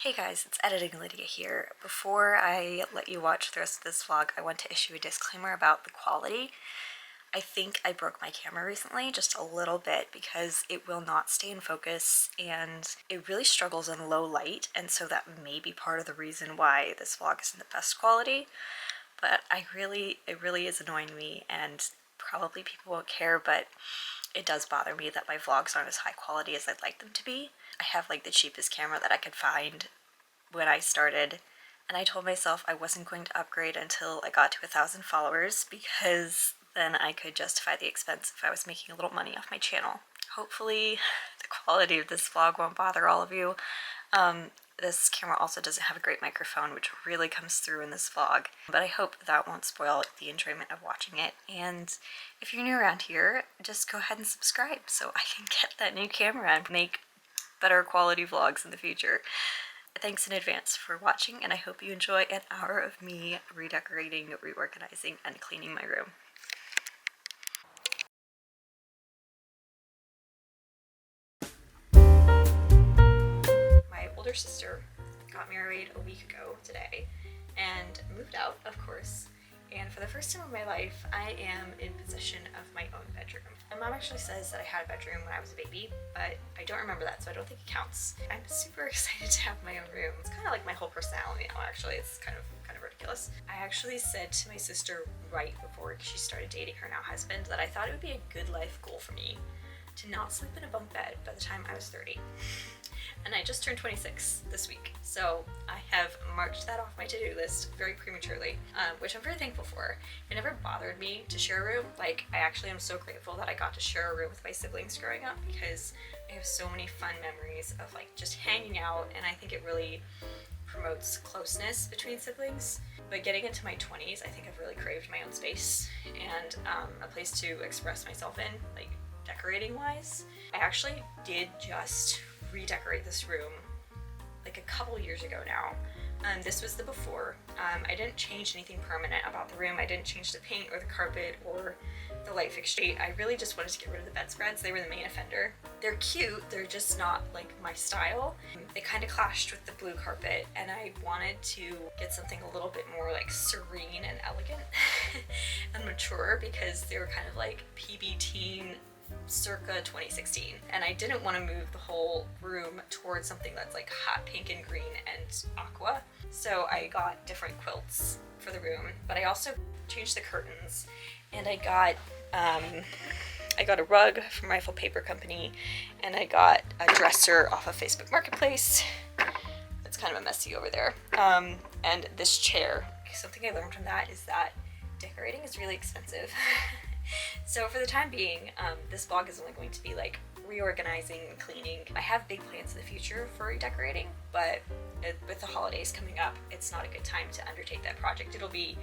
Hey guys, it's Editing Lydia here. Before I let you watch the rest of this vlog, I want to issue a disclaimer about the quality. I think I broke my camera recently just a little bit because it will not stay in focus and it really struggles in low light, and so that may be part of the reason why this vlog isn't the best quality. But it really is annoying me, and probably people won't care, but it does bother me that my vlogs aren't as high quality as I'd like them to be. I have like the cheapest camera that I could find when I started, and I told myself I wasn't going to upgrade until I got to 1,000 followers because then I could justify the expense if I was making a little money off my channel. Hopefully the quality of this vlog won't bother all of you. This camera also doesn't have a great microphone, which really comes through in this vlog, but I hope that won't spoil the enjoyment of watching it. And if you're new around here, just go ahead and subscribe so I can get that new camera and make better quality vlogs in the future. Thanks in advance for watching, and I hope you enjoy an hour of me redecorating, reorganizing, and cleaning my room. My older sister got married a week ago today and moved out, of course. And for the first time in my life, I am in possession of my own bedroom. My mom actually says that I had a bedroom when I was a baby, but I don't remember that, so I don't think it counts. I'm super excited to have my own room. It's kind of like my whole personality now, actually. It's kind of ridiculous. I actually said to my sister right before she started dating her now husband that I thought it would be a good life goal for me to not sleep in a bunk bed by the time I was 30. And I just turned 26 this week, so I have marked that off my to-do list very prematurely, which I'm very thankful for. It never bothered me to share a room. Like, I actually am so grateful that I got to share a room with my siblings growing up, because I have so many fun memories of like just hanging out, and I think it really promotes closeness between siblings. But getting into my 20s, I think I've really craved my own space and a place to express myself in, like decorating wise. I actually did just redecorate this room like a couple years ago now. This was the before. I didn't change anything permanent about the room. I didn't change the paint or the carpet or the light fixture. I really just wanted to get rid of the bedspreads. They were the main offender. They're cute, they're just not like my style. They kind of clashed with the blue carpet, and I wanted to get something a little bit more like serene and elegant and mature, because they were kind of like PB teen circa 2016, and I didn't want to move the whole room towards something that's like hot pink and green and aqua. So I got different quilts for the room, but I also changed the curtains, and I got a rug from Rifle Paper Company, and I got a dresser off of Facebook Marketplace. It's kind of a messy over there. And this chair. Something I learned from that is that decorating is really expensive. So for the time being, this vlog is only going to be like reorganizing and cleaning. I have big plans in the future for redecorating, but with the holidays coming up, it's not a good time to undertake that project. It'll be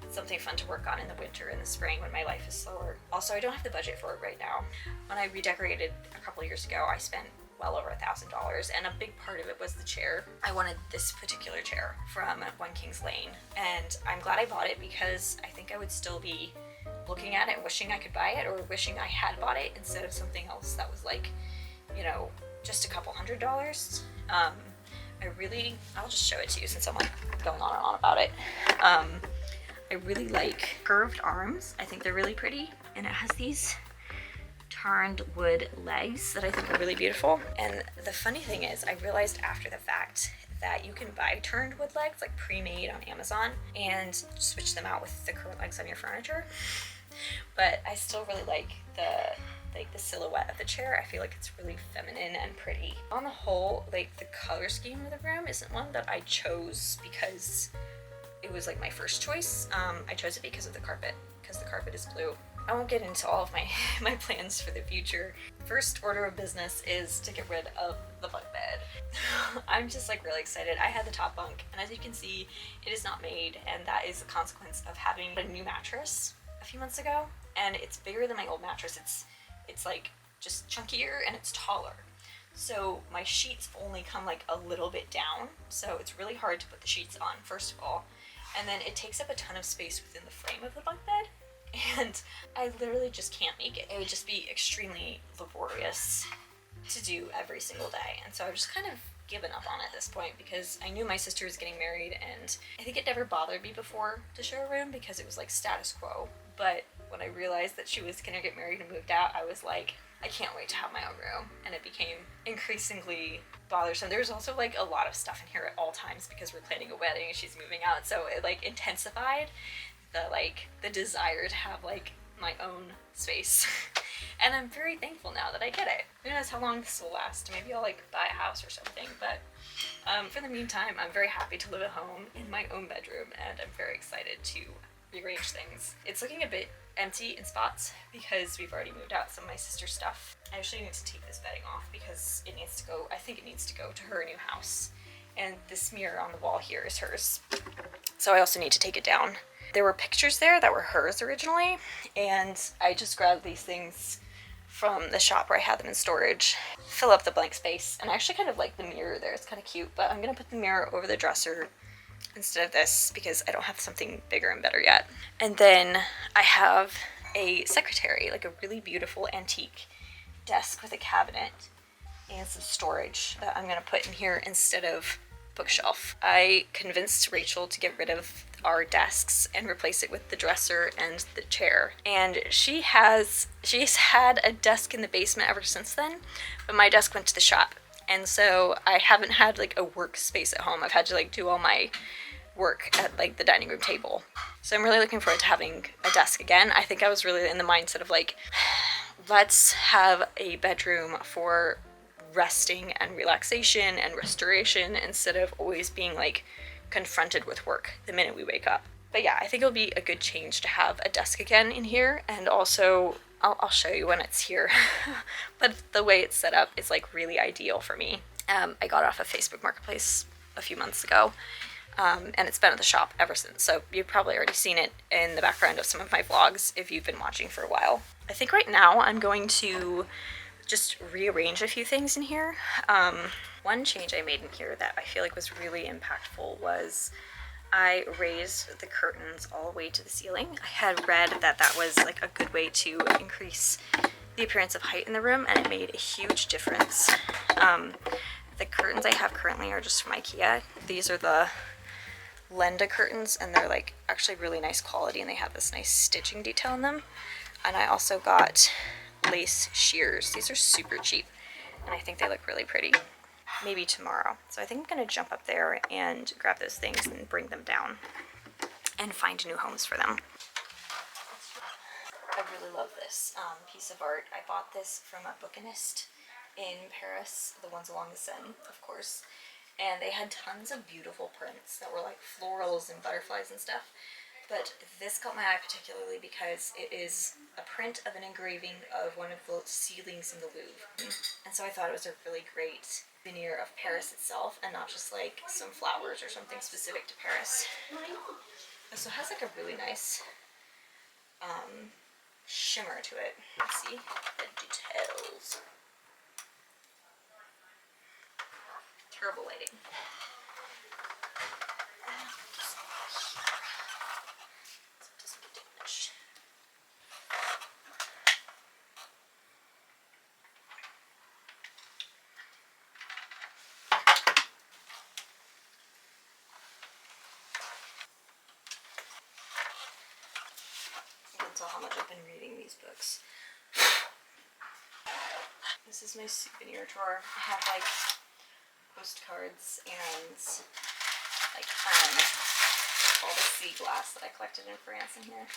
something fun to work on in the winter and the spring when my life is slower. Also, I don't have the budget for it right now. When I redecorated a couple years ago, I spent well over $1,000, and a big part of it was the chair. I wanted this particular chair from One Kings Lane, and I'm glad I bought it, because I think I would still be looking at it and wishing I could buy it, or wishing I had bought it instead of something else that was like, you know, just a couple $100s. I'll just show it to you since I'm like going on and on about it. I really like curved arms. I think they're really pretty, and it has these turned wood legs that I think are really beautiful. And the funny thing is, I realized after the fact that you can buy turned wood legs like pre-made on Amazon and switch them out with the curved legs on your furniture. But I still really like the silhouette of the chair. I feel like it's really feminine and pretty. On the whole, like the color scheme of the room isn't one that I chose because it was like my first choice. I chose it because of the carpet, because the carpet is blue. I won't get into all of my plans for the future. First order of business is to get rid of the bunk bed. I'm just like really excited. I had the top bunk, and as you can see, it is not made, and that is a consequence of having a new mattress a few months ago, and it's bigger than my old mattress. It's like just chunkier, and it's taller. So my sheets only come like a little bit down, so it's really hard to put the sheets on, first of all. And then it takes up a ton of space within the frame of the bunk bed, and I literally just can't make it. It would just be extremely laborious to do every single day. And so I just kind of given up on it at this point because I knew my sister was getting married, and I think it never bothered me before to show a room because it was like status quo. But when I realized that she was gonna get married and moved out, I was like, I can't wait to have my own room. And it became increasingly bothersome. There's also like a lot of stuff in here at all times because we're planning a wedding and she's moving out, so it like intensified the desire to have like my own space. And I'm very thankful now that I get it. Who knows how long this will last? Maybe I'll like buy a house or something, but for the meantime, I'm very happy to live at home in my own bedroom, and I'm very excited to rearrange things. It's looking a bit empty in spots because we've already moved out some of my sister's stuff. I actually need to take this bedding off because it needs to go, I think it needs to go to her new house. And this mirror on the wall here is hers. So I also need to take it down. There were pictures there that were hers originally, and I just grabbed these things from the shop where I had them in storage, fill up the blank space. And I actually kind of like the mirror there, it's kind of cute, but I'm gonna put the mirror over the dresser instead of this because I don't have something bigger and better yet. And then I have a secretary, like a really beautiful antique desk with a cabinet and some storage that I'm gonna put in here instead of bookshelf. I convinced Rachel to get rid of our desks and replace it with the dresser and the chair. And she's had a desk in the basement ever since then, but my desk went to the shop. And so I haven't had like a workspace at home. I've had to like do all my work at like the dining room table. So I'm really looking forward to having a desk again. I think I was really in the mindset of like, let's have a bedroom for resting and relaxation and restoration instead of always being like confronted with work the minute we wake up. But yeah, I think it'll be a good change to have a desk again in here, and also I'll show you when it's here. But the way it's set up is like really ideal for me. I got it off of Facebook Marketplace a few months ago, and it's been at the shop ever since. So you've probably already seen it in the background of some of my vlogs if you've been watching for a while. I think right now I'm going to just rearrange a few things in here. One change I made in here that I feel like was really impactful was I raised the curtains all the way to the ceiling. I had read that that was like a good way to increase the appearance of height in the room, and it made a huge difference. The curtains I have currently are just from IKEA. These are the Lenda curtains, and they're like actually really nice quality, and they have this nice stitching detail in them. And I also got lace shears. These are super cheap, and I think they look really pretty. Maybe tomorrow. So I think I'm going to jump up there and grab those things and bring them down and find new homes for them. I really love this piece of art. I bought this from a bouquinist in Paris, the ones along the Seine, of course, and they had tons of beautiful prints that were like florals and butterflies and stuff. But this caught my eye particularly because it is a print of an engraving of one of the ceilings in the Louvre. And so I thought it was a really great veneer of Paris itself and not just like some flowers or something specific to Paris. So it has like a really nice shimmer to it. Let's see the details. Terrible lighting. Tell how much I've been reading these books. This is my souvenir drawer. I have like postcards and like all the sea glass that I collected in France in here.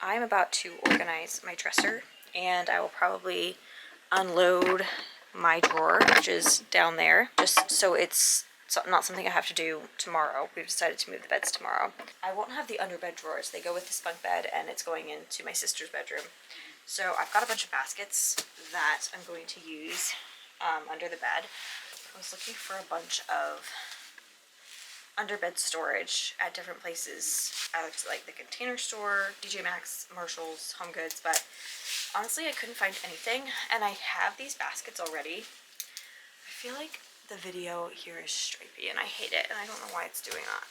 I'm about to organize my dresser, and I will probably unload my drawer, which is down there, just so it's not something I have to do tomorrow. We've decided to move the beds tomorrow. I won't have the underbed drawers. They go with this bunk bed, and it's going into my sister's bedroom. So I've got a bunch of baskets that I'm going to use under the bed. I was looking for a bunch of underbed storage at different places. I looked at like the Container Store, DJ Maxx, Marshalls, Home Goods, but honestly I couldn't find anything, and I have these baskets already. I feel like the video here is stripy and I hate it, and I don't know why it's doing that.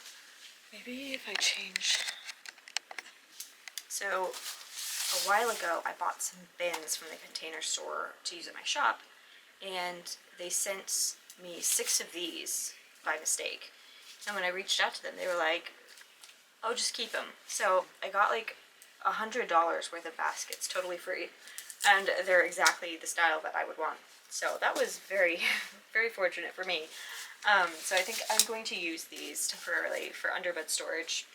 Maybe if I change. So a while ago I bought some bins from the Container Store to use at my shop, and they sent me 6 of these by mistake. And when I reached out to them, they were like, oh, just keep them. So I got like $100 worth of baskets, totally free. And they're exactly the style that I would want. So that was very, very fortunate for me. So I think I'm going to use these temporarily for underbed storage.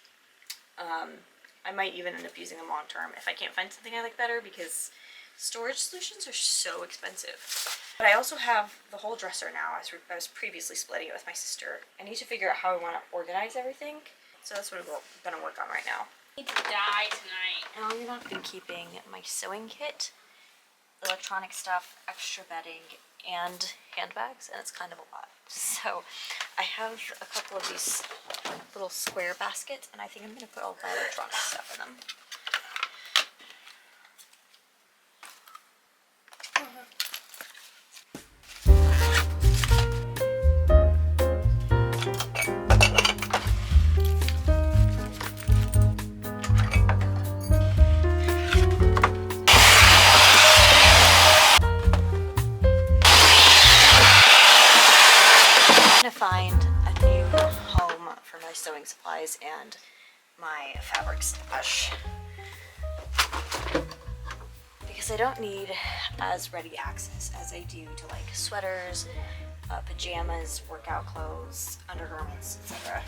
I might even end up using them long term if I can't find something I like better, because storage solutions are so expensive. But I also have the whole dresser now. I was previously splitting it with my sister. I need to figure out how I want to organize everything. So that's what I'm going to work on right now. I need to die tonight. And I'm going to be keeping my sewing kit, electronic stuff, extra bedding, and handbags, and it's kind of a lot. So I have a couple of these little square baskets, and I think I'm going to put all my electronic stuff in them. Find a new home for my sewing supplies and my fabric stash, because I don't need as ready access as I do to like sweaters, pajamas, workout clothes, undergarments, etc.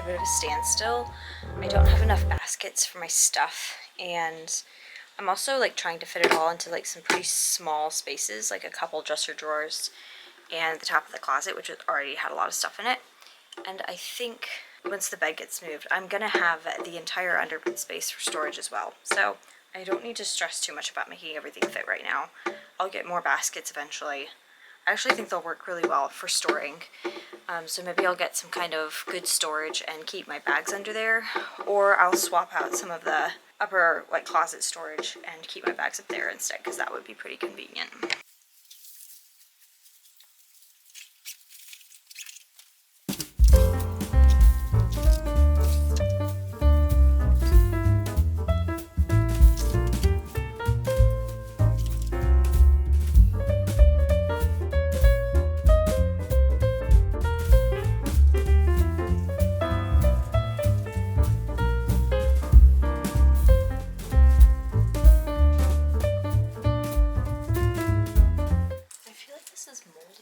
a bit of a standstill. I don't have enough baskets for my stuff, and I'm also like trying to fit it all into like some pretty small spaces, like a couple dresser drawers and the top of the closet, which already had a lot of stuff in it. And I think once the bed gets moved, I'm gonna have the entire underbed space for storage as well. So I don't need to stress too much about making everything fit right now. I'll get more baskets eventually. I actually think they'll work really well for storing. So maybe I'll get some kind of good storage and keep my bags under there, or I'll swap out some of the upper like closet storage and keep my bags up there instead, because that would be pretty convenient. This is moldy.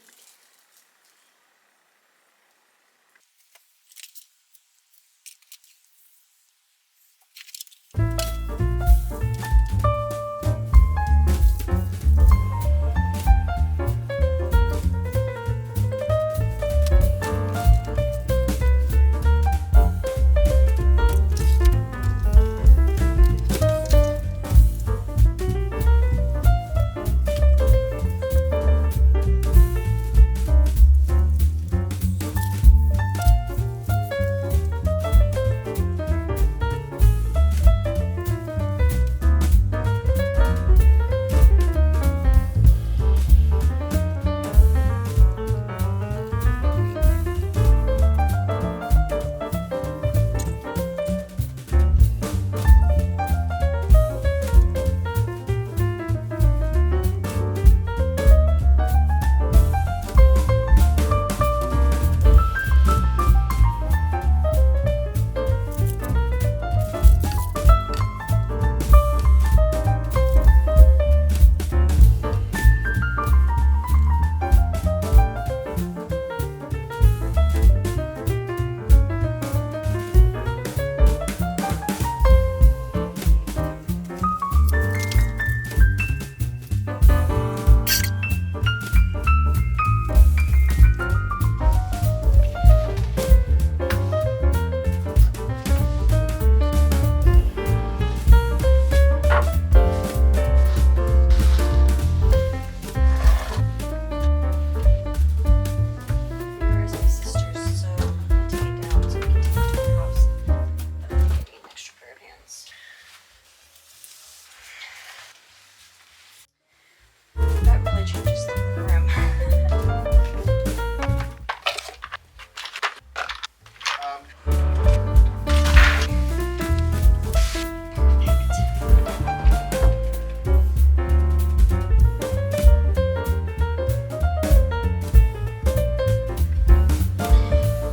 Changes the room.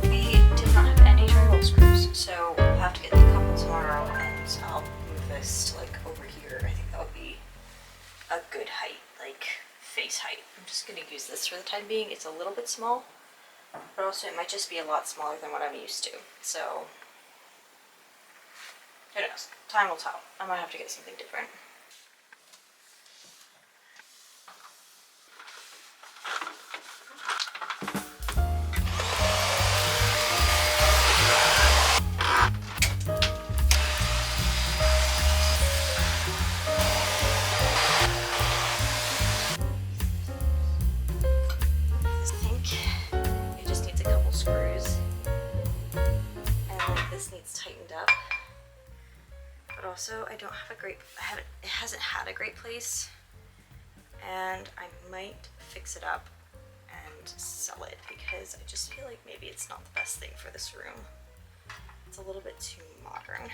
We did not have any drywall screws, so we'll have to get the couple tomorrow, and I'll move this to like over here. I think that would be a good height, like face height. I'm just going to use this for the time being. It's a little bit small, but also it might just be a lot smaller than what I'm used to. So, who knows? Time will tell. I might have to get something different. Also, I don't have a great, it hasn't had a great place, and I might fix it up and sell it because I just feel like maybe it's not the best thing for this room. It's a little bit too modern.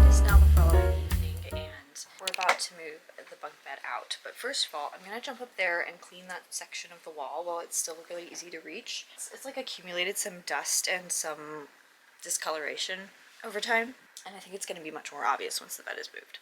It's now the following evening, and we're about to move the bunk bed out. But first of all, I'm gonna jump up there and clean that section of the wall while it's still really easy to reach. It's like accumulated some dust and some discoloration over time, and I think it's gonna be much more obvious once the bed is moved.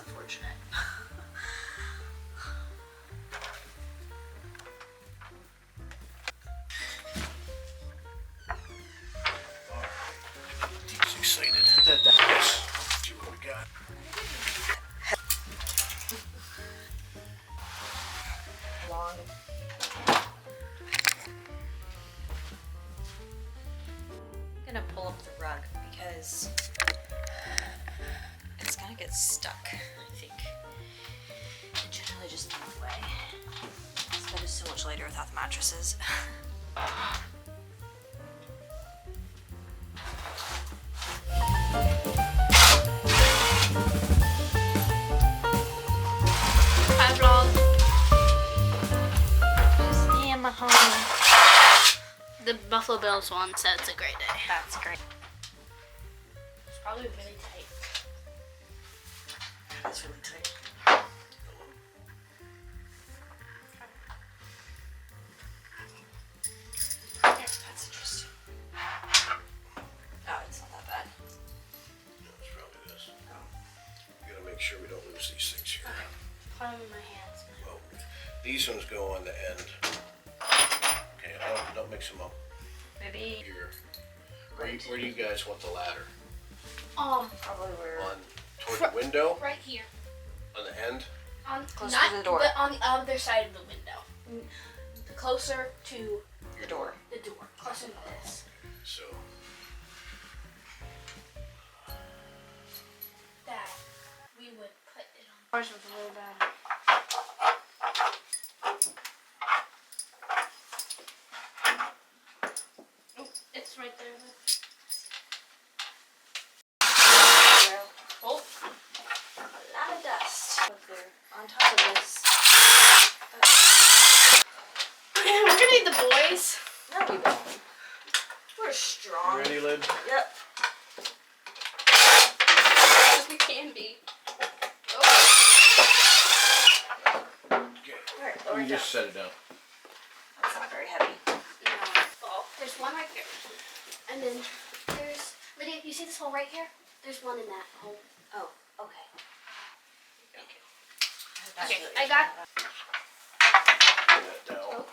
unfortunate. He's excited. Yes. See what we got. Long. I'm gonna pull up the rug because it's gonna get stuck, I think. It generally just moves away. This bed is so much lighter without the mattresses. Hi vlog. Just me and my home. The Buffalo Bills one said it's a great day. That's great. It's probably really tight. That's really tight. That's interesting. Oh, it's not that bad. No, it's probably this. We gotta make sure we don't lose these things here. Put them in my hands. Well, these ones go on the end. Okay, don't mix them up. Maybe Here. Where do you guys want the ladder? probably we're On toward the window? Right here. On the end? On Close not to the door. But on the other side of the window. Closer to the door. the door. Closer to this. So, That we would put it on. Ours was really bad. Oh, it's right there. Oh, a lot of dust. Up there. On top of this. We're gonna need the boys. No, we don't. We're you strong. ready, Lid? Yep. As we can be. Okay. Alright, lower You it down. just set it down. That's not very heavy. Oh, there's one right here. And then there's, Lydia, you see this hole right here? There's one in that hole. Oh, okay. Okay, I got. Put that down.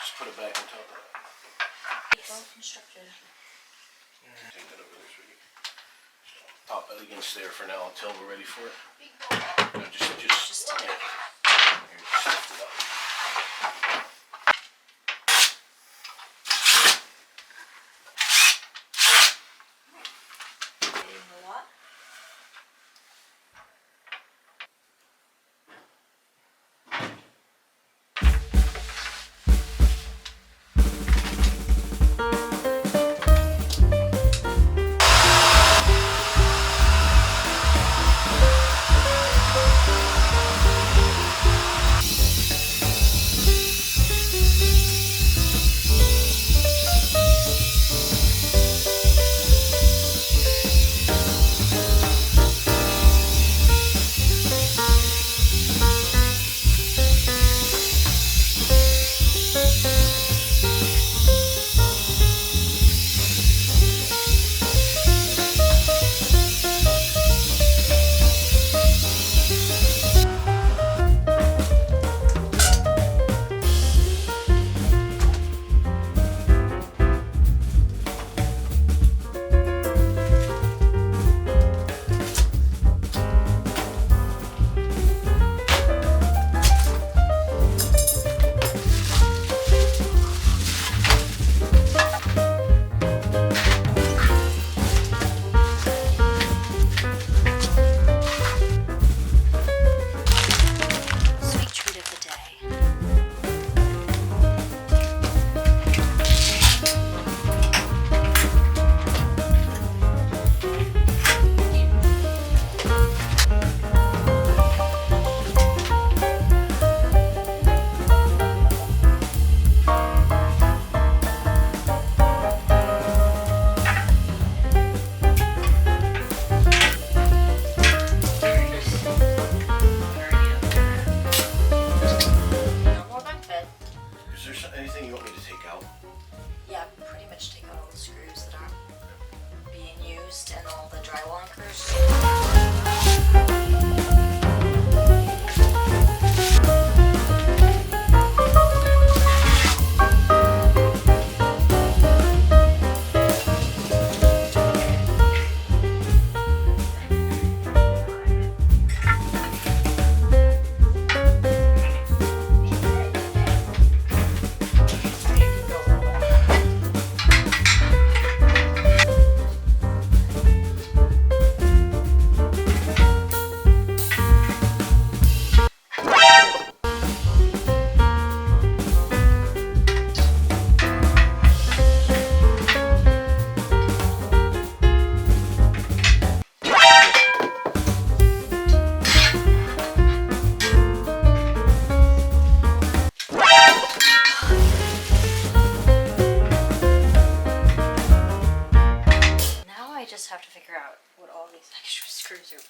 Just put it back on top of that. Well constructed. Take that over there, sweetie. Pop it against there for now until we're ready for it. No, just Just yeah. Here, just lift it up. Eating a lot.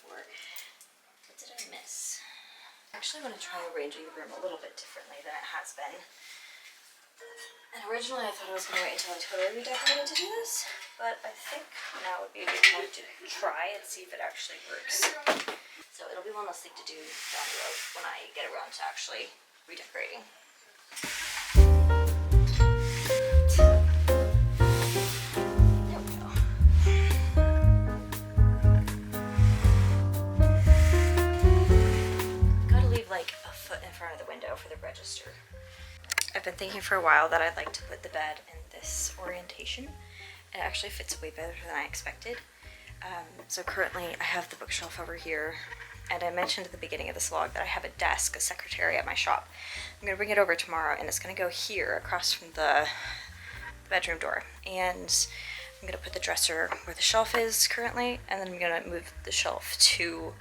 before. What did I miss? I actually want to try arranging the room a little bit differently than it has been. And originally I thought I was going to wait until I totally redecorated to do this, but I think now would be a good time to try and see if it actually works. So it'll be one less thing to do down the road when I get around to actually redecorating. There we go. Gotta leave like a foot in front of the window for the register. I've been thinking for a while that I'd like to put the bed in this orientation. It actually fits way better than I expected. So currently I have the bookshelf over here, and I mentioned at the beginning of this vlog that I have a desk, a secretary at my shop. I'm gonna bring it over tomorrow, and it's gonna go here across from the bedroom door. And I'm gonna put the dresser where the shelf is currently, and then I'm gonna move the shelf to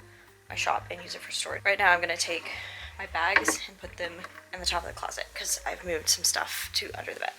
my shop and use it for storage. Right now I'm gonna take my bags and put them in the top of the closet because I've moved some stuff to under the bed.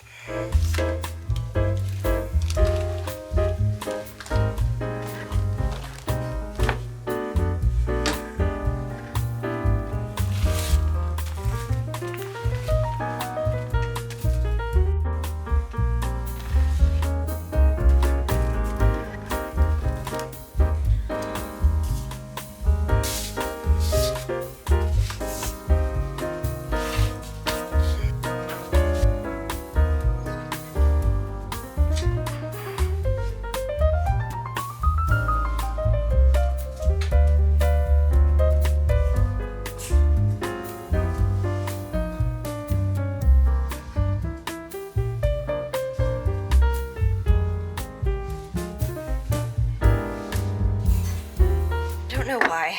I don't know why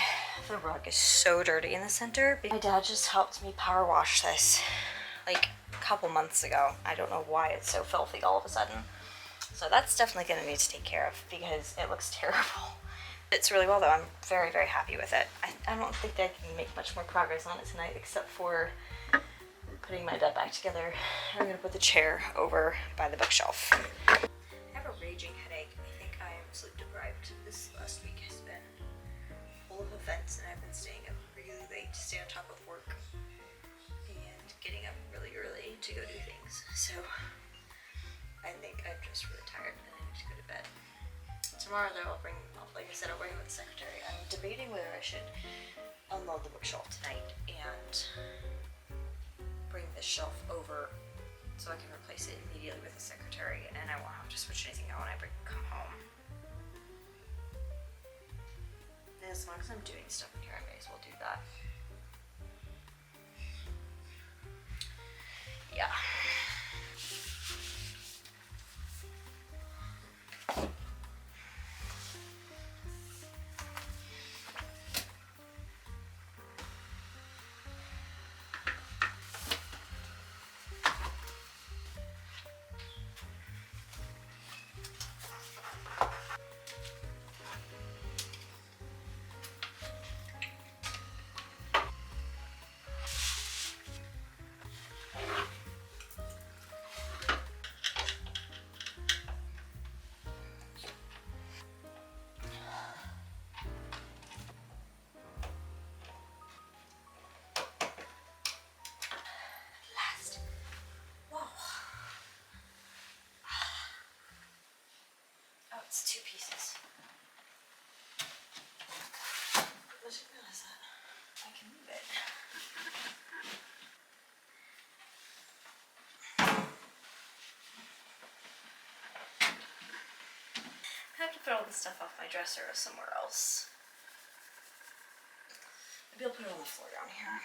the rug is so dirty in the center. My dad just helped me power wash this like a couple months ago. I don't know why it's so filthy all of a sudden. So that's definitely going to need to take care of because it looks terrible. It's really well though. I'm very, very happy with it. I don't think that I can make much more progress on it tonight except for putting my bed back together. I'm going to put the chair over by the bookshelf. I have a raging headache. I think I am sleep deprived. This last week has been full of events, and I've been staying up really late to stay on top of work and getting up really early to go do things. So I think I'm just really tired and I need to go to bed. Tomorrow though, like I said, I'll bring with the secretary. I'm debating whether I should unload the bookshelf tonight and bring this shelf over so I can replace it immediately with the secretary, and I won't have to switch anything out when I come home. And as long as I'm doing stuff in here, I may as well do that. Yeah. It's 2 pieces. I didn't realize that. I can move it. I have to put all this stuff off my dresser somewhere else. Maybe I'll put it on the floor down here.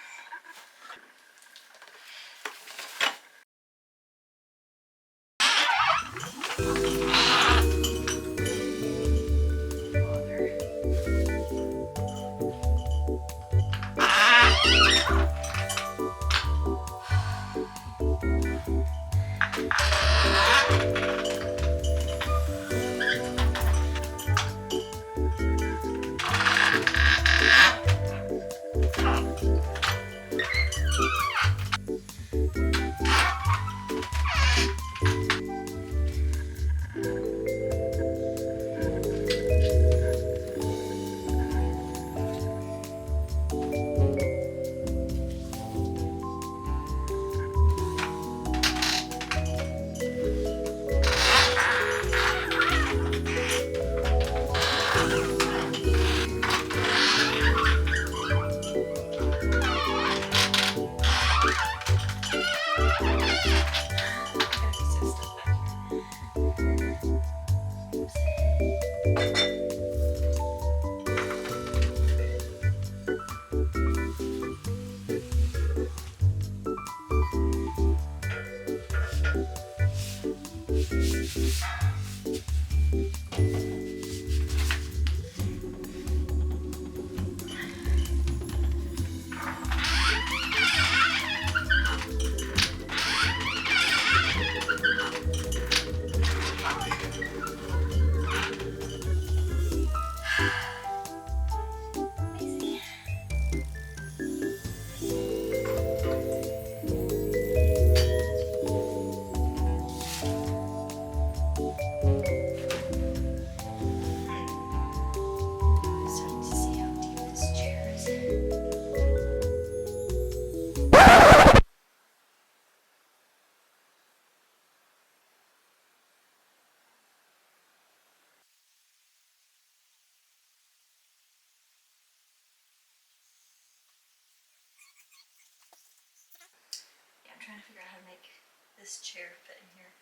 this chair fit in here?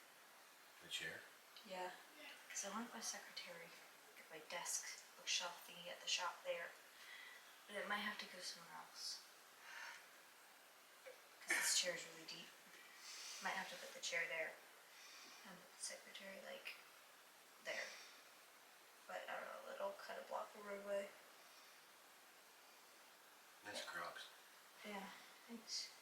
The chair? Yeah. Because I want my secretary, get my desk bookshelf thingy at the shop there. But it might have to go somewhere else. Because this chair is really deep. Might have to put the chair there. And put the secretary, like, there. But I don't know, it'll kind of block the roadway. Nice Crocs. Yeah, thanks.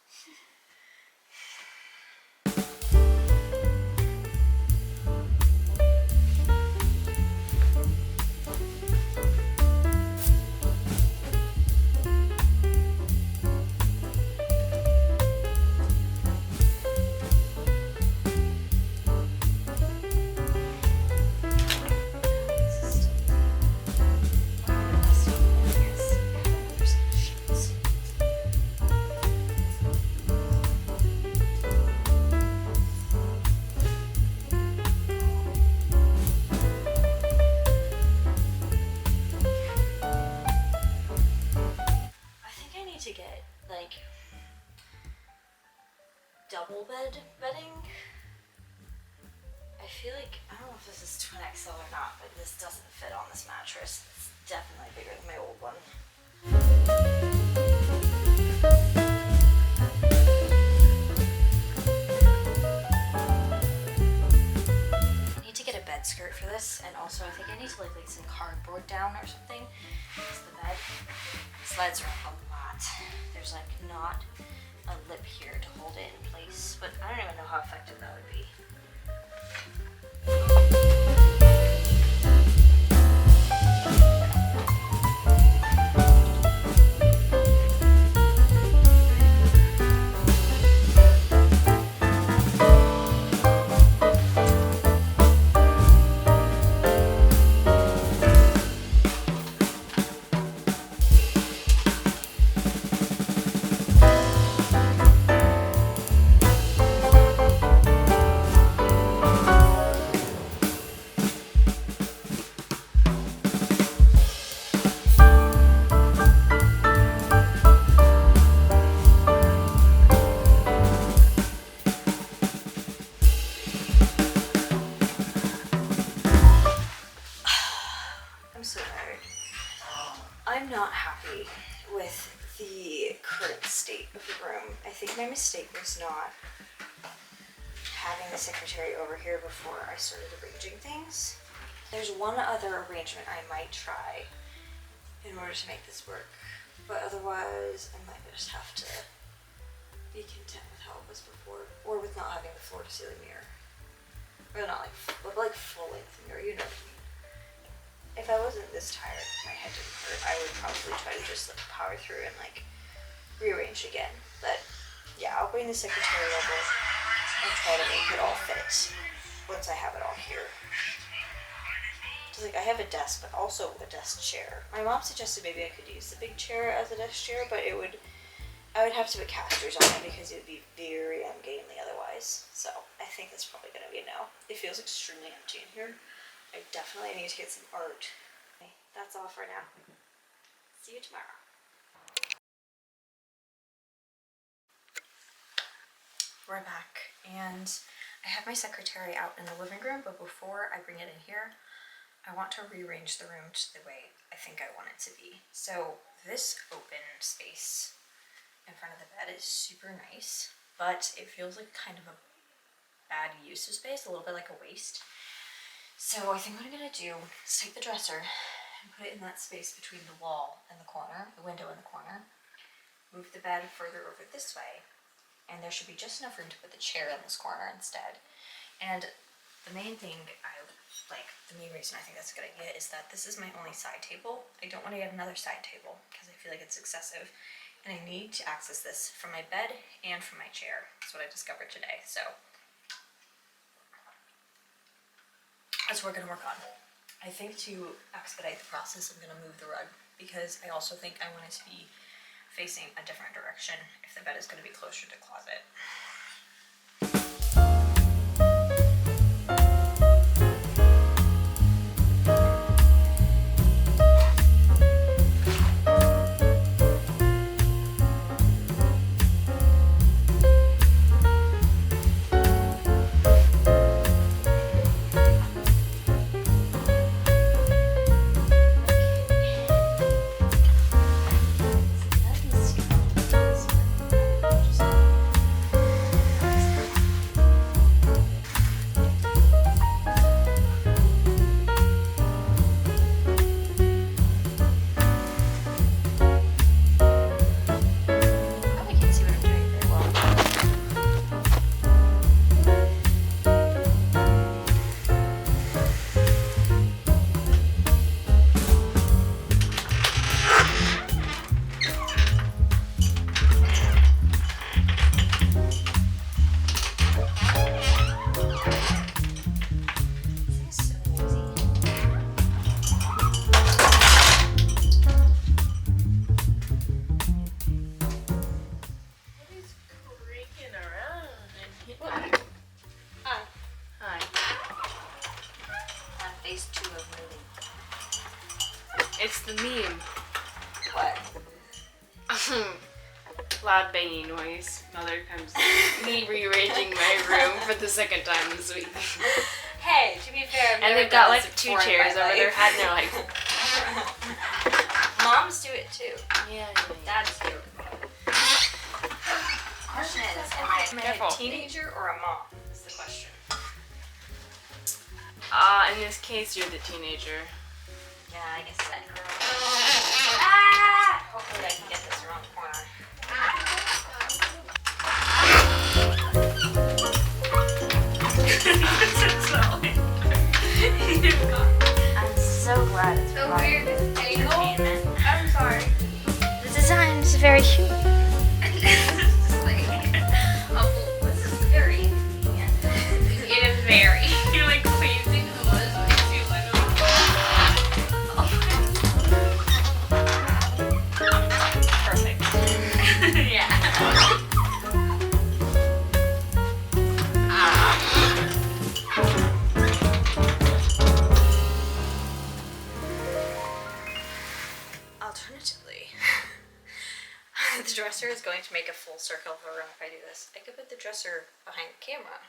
To get like double bedding. I feel like, I don't know if this is twin XL or not, but this doesn't fit on this mattress. It's definitely bigger than my old one. I need to get a bed skirt for this, and also I think I need to like lay some cardboard down or something. It's the bed. Slides are a lot. There's like not a lip here to hold it in place, but I don't even know how effective that would be. I'm so tired. I'm not happy with the current state of the room. I think my mistake was not having the secretary over here before I started arranging things. There's one other arrangement I might try in order to make this work, but otherwise I might just have to be content with how it was before, or with not having the floor to ceiling mirror. Or not like full length mirror, you know what I mean. If I wasn't this tired, my head didn't hurt, I would probably try to just like power through and like rearrange again. But yeah, I'll bring the secretary over and try to make it all fit once I have it all here. Just like I have a desk, but also a desk chair. My mom suggested maybe I could use the big chair as a desk chair, but I would have to put casters on it because it would be very ungainly otherwise. So I think that's probably gonna be a no. It feels extremely empty in here. I definitely need to get some art. Okay, that's all for now. See you tomorrow. We're back, and I have my secretary out in the living room, but before I bring it in here, I want to rearrange the room to the way I think I want it to be. So this open space in front of the bed is super nice, but it feels like kind of a bad use of space, a little bit like a waste. So I think what I'm gonna do is take the dresser and put it in that space between the wall and the corner, the window and the corner, move the bed further over this way, and there should be just enough room to put the chair in this corner instead. And the main thing the main reason I think that's a good idea is that this is my only side table. I don't want to get another side table because I feel like it's excessive, and I need to access this from my bed and from my chair. That's what I discovered today. So that's what we're gonna work on. I think to expedite the process, I'm gonna move the rug because I also think I want it to be facing a different direction if the bed is gonna be closer to the closet. Loud banging noise. Mother comes me rearranging my room for the second time this week. Hey, to be fair, I've And never they've got done like this 2 before in chairs my over their life. head and they're like, Moms do it too. yeah. Dads do. Question is, am I Careful. a teenager or a mom? Is the question. In this case, you're the teenager. Yeah, I guess that girl. Ah! Hopefully I can get this around the corner. I'm so glad it's So provided weird angle. entertainment. I'm sorry. The design is very cute. Just like, oh, this is very convenient. It is very. You're like squeezing the wood makes you literally. Perfect. Yeah. Alternatively, the dresser is going to make a full circle of a room if I do this. I could put the dresser behind the camera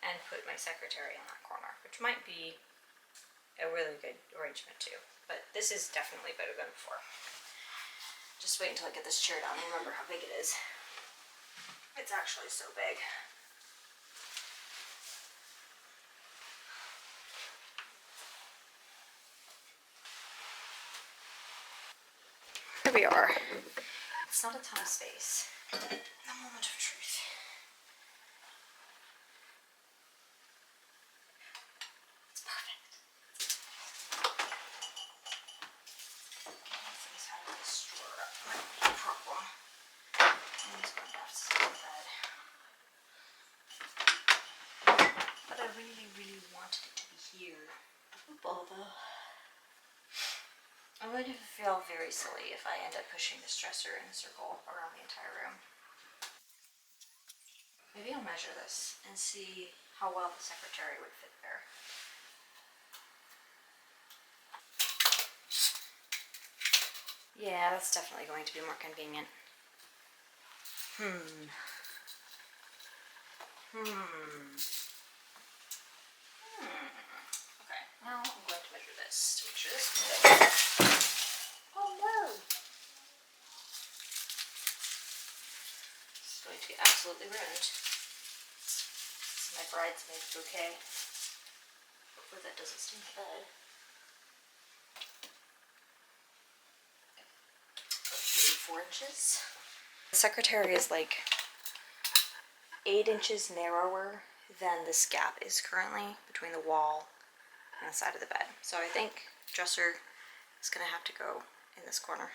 and put my secretary in that corner, which might be a really good arrangement too. But this is definitely better than before. Just wait until I get this chair down and remember how big it is. It's actually so big. Here we are. It's not a ton of space. The moment of truth. It's perfect. Getting things out of this drawer might be a problem. I'm just going to have to sit in bed. But I really, really wanted it to be here. Bother. I'm going to feel very silly if I end up pushing this dresser in a circle around the entire room. Maybe I'll measure this and see how well the secretary would fit there. Yeah, that's definitely going to be more convenient. Okay, now I'm going to measure this to make sure this fits. Oh no! This is going to be absolutely ruined. This is my bridesmaid bouquet. Hopefully that doesn't stain the bed. 4 inches. The secretary is like 8 inches narrower than this gap is currently between the wall and the side of the bed. So I think dresser is gonna have to go in this corner,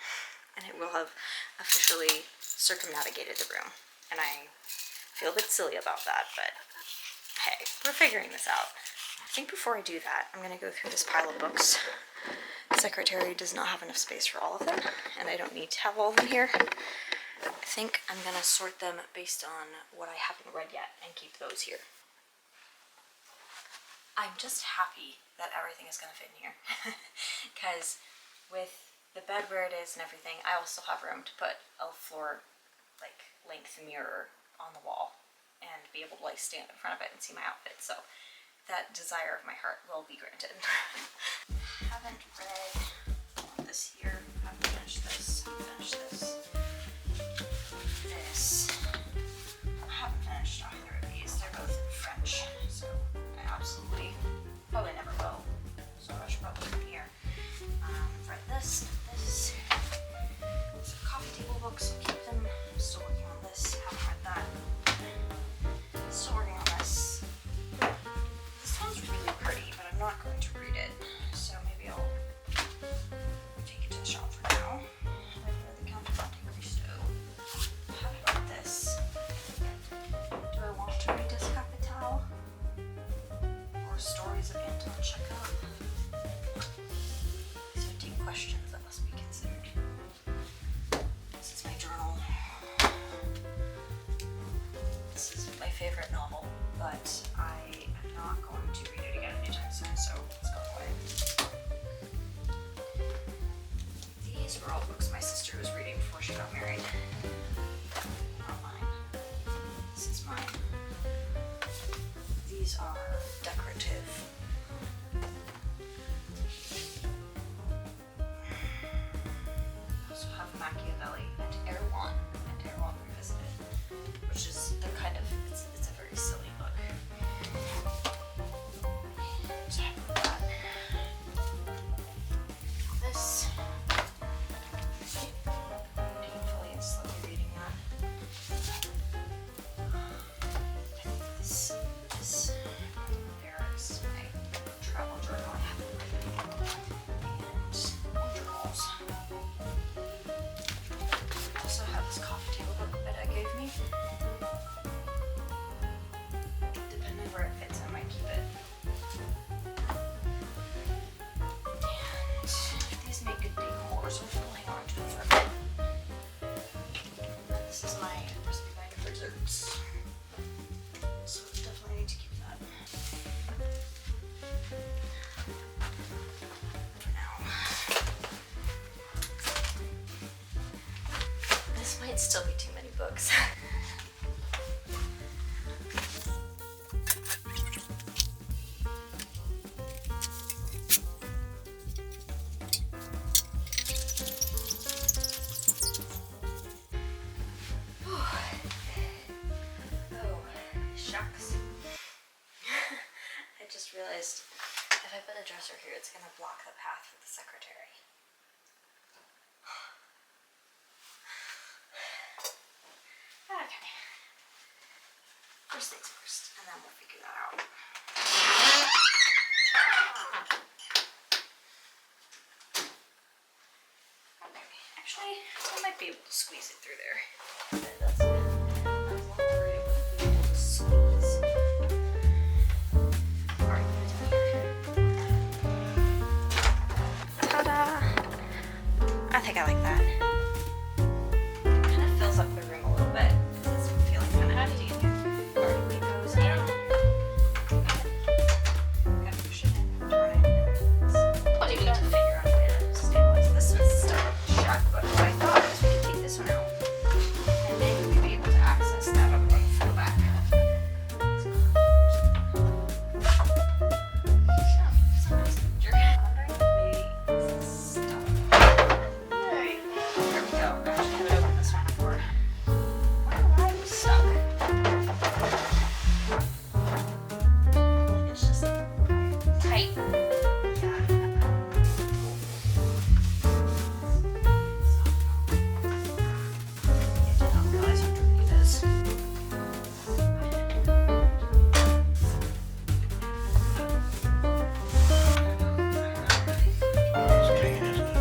and it will have officially circumnavigated the room. And I feel a bit silly about that, but hey, we're figuring this out. I think before I do that, I'm gonna go through this pile of books. The secretary does not have enough space for all of them, and I don't need to have all of them here. I think I'm gonna sort them based on what I haven't read yet and keep those here. I'm just happy that everything is gonna fit in here, because with the bed where it is and everything, I will still have room to put a floor like length mirror on the wall and be able to like stand in front of it and see my outfit. So that desire of my heart will be granted. Haven't read this here. Haven't finished this. Haven't finished this. This. I haven't finished either of these. They're both in French, so I absolutely probably never will. So I should probably put them here. Read this. This. These are coffee table books. I'll keep them. I'm still working on this. Haven't read that. Still working on this. This one's really pretty, but I'm not going to read it. So maybe I'll take it to the shop for now. Right here at the Counterpunting Risto. How about this? Do I want to read Des Capital? Or Stories of Anton Chekhov? These are deep questions that must be considered. This is my journal. This is my favorite novel, but I am not going to read it again anytime soon, so let's go away. These were all books my sister was reading reading before she got married. Not mine. This is mine. These are decorative. I also have Machiavelli and Erewhon Revisited, which is they're kind of it's a very silly book. So I have that. This painfully and slowly reading that. I think this there's my travel journal I have and more journals. I also have this coffee table book that Ed gave me. Depending where it fits, I might keep it. And these make good decor, so I'll hang on to them for a bit. And this is my recipe binder for desserts. So definitely need to keep that. For now. This might still be too many books. Oh, shucks. I just realized if I put a dresser here, it's gonna block the path for the secretary. Okay. First things first, and then we'll figure that out. Okay, actually, I might be able to squeeze it through there. Okay, that's good. I was a little worried it wouldn't be able to squeeze. Alright, put it down here. Ta-da! I think I like that. Kind of fills up the room a little bit. It's feeling kind of empty in here. Alright, leave those in. Gotta push it in, turn it. What do you need to figure out a way to stabilize this one's still shut? But what I thought is we could take this one out, and then we'd be able to access that other one from the back. It's pain, isn't it?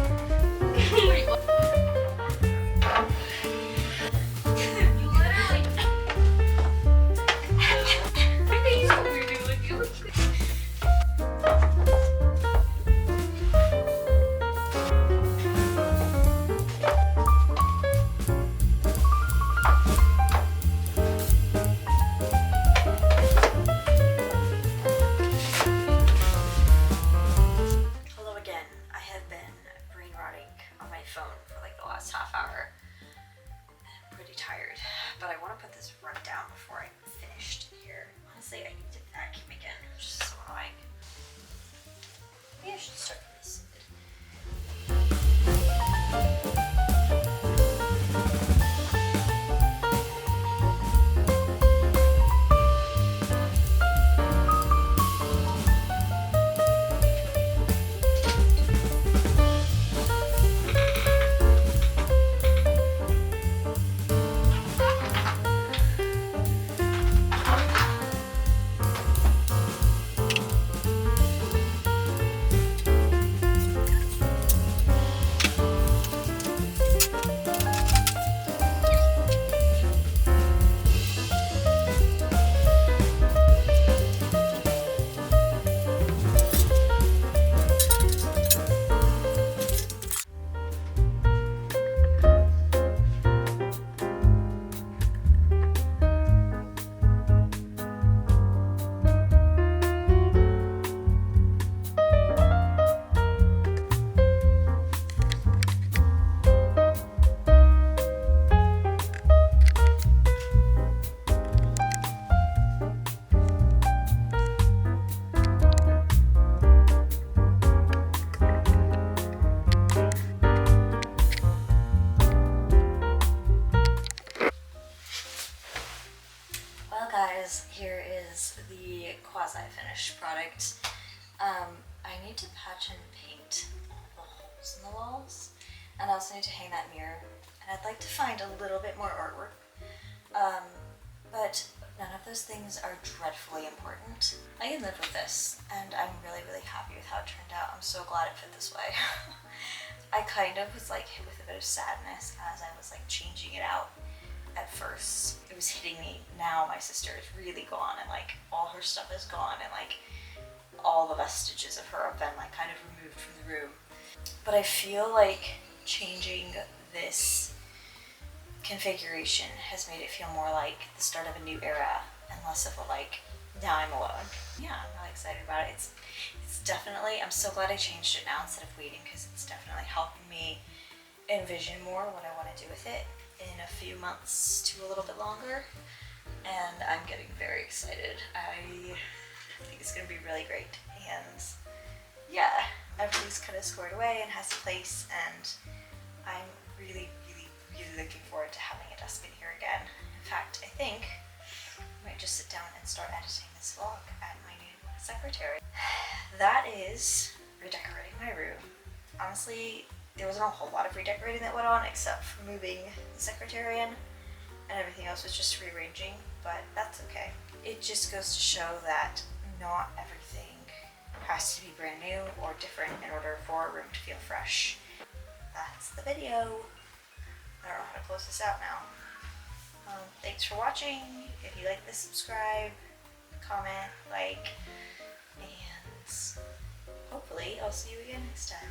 Although again, I have been brain rotting on my phone for like the last half hour. I'm pretty tired, but I want to put this run down before I'm finished here. Honestly, I need to vacuum again, which is so annoying. Maybe I should start from this. finished product. I need to patch and paint all the holes in the walls, and I also need to hang that mirror, and I'd like to find a little bit more artwork, but none of those things are dreadfully important. I can live with this, and I'm really, really happy with how it turned out. I'm so glad it fit this way. I kind of was like hit with a bit of sadness as I was like changing it out. At first, it was hitting me. Now my sister is really gone, and like all her stuff is gone, and like all the vestiges of her have been like kind of removed from the room. But I feel like changing this configuration has made it feel more like the start of a new era and less of a like, now I'm alone. Yeah, I'm really excited about it. It's definitely, I'm so glad I changed it now instead of waiting, because it's definitely helping me envision more what I want to do with it in a few months to a little bit longer. And I'm getting very excited. I think it's going to be really great. And yeah, everything's kind of squared away and has a place, and I'm really, really, really looking forward to having a desk in here again. In fact, I think I might just sit down and start editing this vlog at my new secretary. That is redecorating my room. Honestly, there wasn't a whole lot of redecorating that went on except for moving the secretary in, and everything else was just rearranging, but that's okay. It just goes to show that not everything has to be brand new or different in order for a room to feel fresh. That's the video. I don't know how to close this out now. Thanks for watching. If you like this, subscribe, comment, like, and hopefully I'll see you again next time.